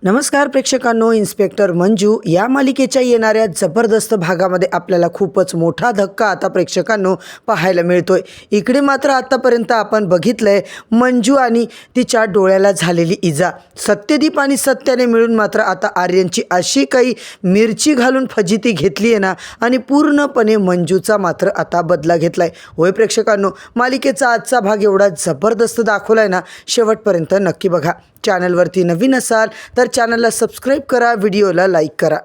नमस्कार प्रेक्षकांनो, इन्स्पेक्टर मंजू या मालिकेच्या येणाऱ्या जबरदस्त भागामध्ये आपल्याला खूपच मोठा धक्का आता प्रेक्षकांनो पाहायला मिळतोय। इकडे मात्र आतापर्यंत आपण बघितलंय मंजू आणि तिच्या डोळ्याला झालेली इजा। सत्यदीप आणि सत्याने मिळून मात्र आता आर्यनची अशी काही मिरची घालून फजिती घेतली आहे ना, आणि पूर्णपणे मंजूचा मात्र आता बदला घेतलाय। होय प्रेक्षकांनो, मालिकेचा आजचा भाग एवढा जबरदस्त दाखवलाय ना, शेवटपर्यंत नक्की बघा। चॅनलवरती नवीन असाल तर चॅनलला सबस्क्राईब करा, व्हिडिओला लाईक करा।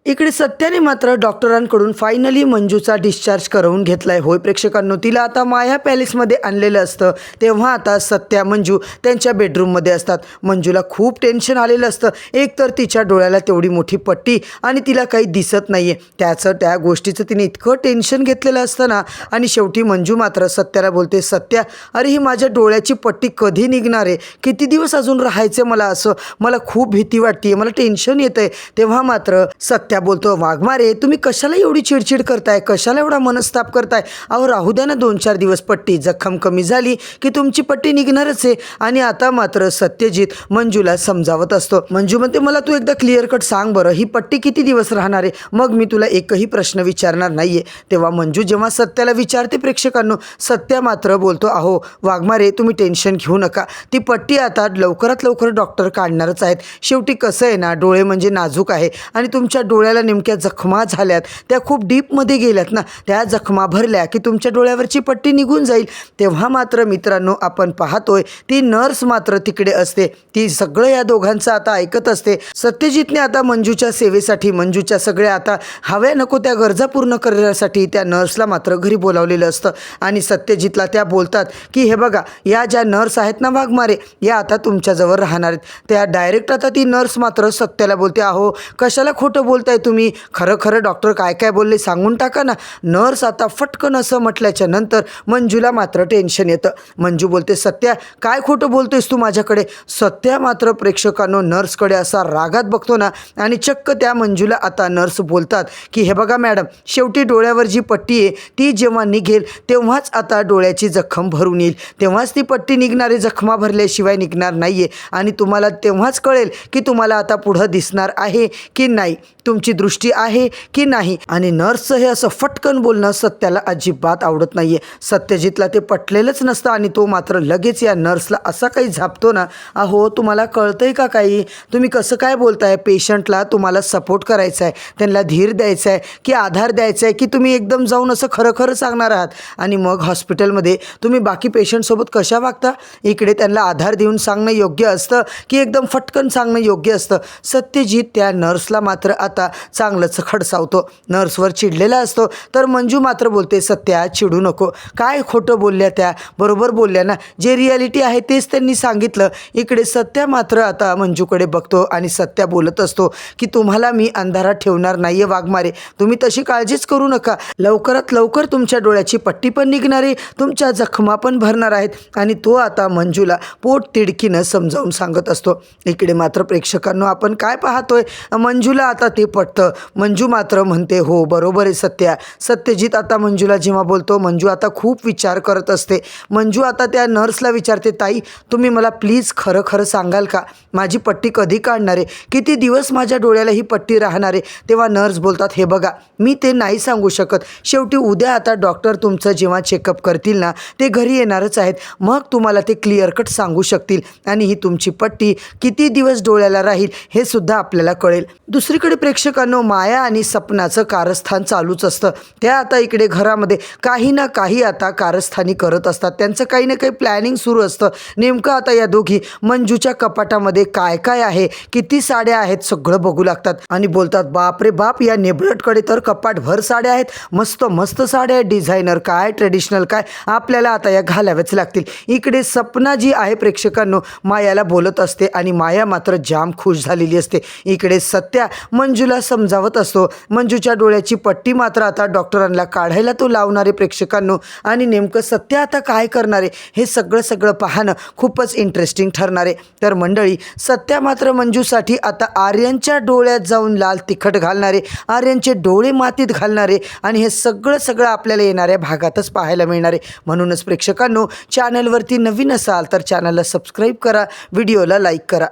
इकडे सत्याने मात्र डॉक्टरांकडून फायनली मंजूचा डिस्चार्ज करवून घेतलाय। होय प्रेक्षकांनो, तिला आता माया पॅलेसमध्ये आणलेलं असतं, तेव्हा आता सत्या मंजू त्यांच्या बेडरूममध्ये असतात। मंजूला खूप टेन्शन आलेलं असतं। एक तर तिच्या डोळ्याला तेवढी मोठी पट्टी आणि तिला काही दिसत नाहीये, त्या गोष्टीचं तिने इतकं टेन्शन घेतलेलं असतं ना। आणि शेवटी मंजू मात्र सत्याला बोलते, सत्या अरे ही माझ्या डोळ्याची पट्टी कधी निघणार आहे, किती दिवस अजून राहायचं मला असं, मला खूप भीती वाटते, मला टेन्शन येतंय। तेव्हा मात्र त्या बोलतो, वाघमारे तुम्ही कशाला एवढी चिडचिड करताय, कशाला एवढा मनस्ताप करताय, अहो राहू द्या ना 2-4 दिवस, पट्टी जखम कमी झाली की तुमची पट्टी निघणारच आहे। आणि आता मात्र सत्यजित मंजूला समजावत असतो। मंजू म्हणते, मला तू एकदा क्लिअर कट सांग बरं, ही पट्टी किती दिवस राहणार आहे, मग मी तुला एकही प्रश्न विचारणार नाहीये। तेव्हा मंजू जेव्हा सत्याला विचारते प्रेक्षकांनो, सत्या मात्र बोलतो, अहो वाघमारे तुम्ही टेन्शन घेऊ नका, ती पट्टी आता लवकरात लवकर डॉक्टर काढणारच आहेत। शेवटी कसं आहे ना, डोळे म्हणजे नाजूक आहे आणि तुमच्या डोळ्याला नेमक्या जखमा झाल्यात, त्या खूप डीपमध्ये गेल्यात ना, त्या जखमा भरल्या की तुमच्या डोळ्यावरची पट्टी निघून जाईल। तेव्हा मात्र मित्रांनो आपण पाहतोय ती नर्स मात्र तिकडे असते, ती सगळं या दोघांचं आता ऐकत असते। सत्यजितने आता मंजूच्या सेवेसाठी, मंजूच्या सगळ्या आता हव्या नको त्या गरजा पूर्ण करण्यासाठी त्या नर्सला मात्र घरी बोलावलेलं असतं। आणि सत्यजितला त्या बोलतात की हे बघा, या ज्या नर्स आहेत ना वाघमारे, या आता तुमच्याजवळ राहणार आहेत। त्या डायरेक्ट आता ती नर्स मात्र सत्याला बोलते, अहो कशाला खोटं बोलताय तुम्ही, खरं खरं डॉक्टर काय काय बोलले सांगून टाका ना। नर्स आता फटकन असं म्हटल्याच्या नंतर मंजूला मात्र टेन्शन येतं। मंजू बोलते, सत्या काय खोटं बोलतोयस तू माझ्याकडे। सत्या मात्र प्रेक्षकांनो नर्सकडे असा रागात बघतो ना, आणि चक्क त्या मंजूला आता नर्स बोलतात की हे बघा मॅडम, शेवटी डोळ्यावर जी पट्टी आहे ती जेव्हा निघेल तेव्हाच आता डोळ्याची जखम भरून येईल, तेव्हाच ती पट्टी निघणारी, जखमा भरल्याशिवाय निघणार नाहीये। आणि तुम्हाला तेव्हाच कळेल की तुम्हाला आता पुढं दिसणार आहे की नाही, तुमची दृष्टी आहे की नाही। आणि नर्सचं हे असं फटकन बोलणं सत्याला अजिबात आवडत नाहीये। सत्यजितला ते पटलेलंच नसतं आणि तो मात्र लगेच या नर्सला असा काही झापतो ना, अहो तुम्हाला कळतंय का काही, तुम्ही कसं काय बोलताय, पेशंटला तुम्हाला सपोर्ट करायचा आहे, त्यांना धीर द्यायचा आहे की आधार द्यायचा आहे, की तुम्ही एकदम जाऊन असं खरं खरं सांगणार आहात आणि मग हॉस्पिटलमध्ये तुम्ही बाकी पेशंटसोबत कशा वागता। इकडे त्यांना आधार देऊन सांगणं योग्य असतं की एकदम फटकन सांगणं योग्य असतं। सत्यजित त्या नर्सला मात्र आता चांगलंच खडसावतो, नर्सवर चिडलेला असतो। तर मंजू मात्र बोलते, सत्या चिडू नको, काय खोटं बोलल्या त्या, बरोबर बोलल्या ना, जे रियालिटी आहे तेच त्यांनी सांगितलं। इकडे सत्या मात्र आता मंजूकडे बघतो आणि सत्या बोलत असतो की तुम्हाला मी अंधारात ठेवणार नाहीये वाघमारे, तुम्ही तशी काळजीच करू नका, लवकरात लवकर तुमच्या डोळ्याची पट्टी पण निघणार आहे, तुमच्या जखमा पण भरणार आहेत। आणि तो आता मंजूला पोट तिडकीनं समजावून सांगत असतो। इकडे मात्र प्रेक्षकांनो आपण काय पाहतोय, मंजूला आता ते पटतं। मंजू मात्र म्हणते, हो बरोबर आहे सत्या। सत्यजित आता मंजूला जेव्हा बोलतो, मंजू आता खूप विचार करत असते। मंजू आता त्या नर्सला विचारते, ताई तुम्ही मला प्लीज खरं खरं सांगाल का, माझी पट्टी कधी काढणार आहे, किती दिवस माझ्या डोळ्याला ही पट्टी राहणार आहे। तेव्हा नर्स बोलतात, हे बघा मी ते नाही सांगू शकत, शेवटी उद्या आता डॉक्टर तुमचं जेव्हा चेकअप करतील ना, ते घरी येणारच आहेत, मग तुम्हाला ते क्लिअर कट सांगू शकतील आणि ही तुमची पट्टी किती दिवस डोळ्याला राहील हे सुद्धा आपल्याला कळेल। दुसरीकडे प्रेक्षकांनो माया आणि सपनाचं कारस्थान चालूच असतं। त्या आता इकडे घरामध्ये काही ना काही आता कारस्थानी करत असतात, त्यांचं काही ना काही प्लॅनिंग सुरू असतं। नेमकं आता या दोघी मंजूच्या कपाटामध्ये काय काय आहे, किती साड्या आहेत सगळं बघू लागतात आणि बोलतात, बाप रे बाप, या नेबलटकडे तर कपाटभर साड्या आहेत, मस्त मस्त साड्या आहेत, डिझायनर काय ट्रेडिशनल काय, आपल्याला आता या घालाव्याच लागतील। इकडे सपना जी आहे प्रेक्षकांनो मायाला बोलत असते आणि माया मात्र जाम खुश झालेली असते। इकडे सत्या मंजूला समजावत असतो। मंजूच्या डोळ्याची पट्टी मात्र आता डॉक्टरांना काढायला तो लावणार आहे प्रेक्षकांनो, आणि नेमकं सत्या आता काय करणार आहे हे सगळं पाहणं खूपच इंटरेस्टिंग ठरणार आहे। तर मंडळी, सत्या मात्र मंजूसाठी आता आर्यनच्या डोळ्यात जाऊन लाल तिखट घालणारे, आर्यनचे डोळे मातीत घालणारे, आणि हे सगळं आपल्याला येणाऱ्या भागातच पाहायला मिळणार आहे। म्हणूनच प्रेक्षकांनो, चॅनलवरती नवीन असाल तर चॅनलला सबस्क्राईब करा, व्हिडिओला लाईक करा।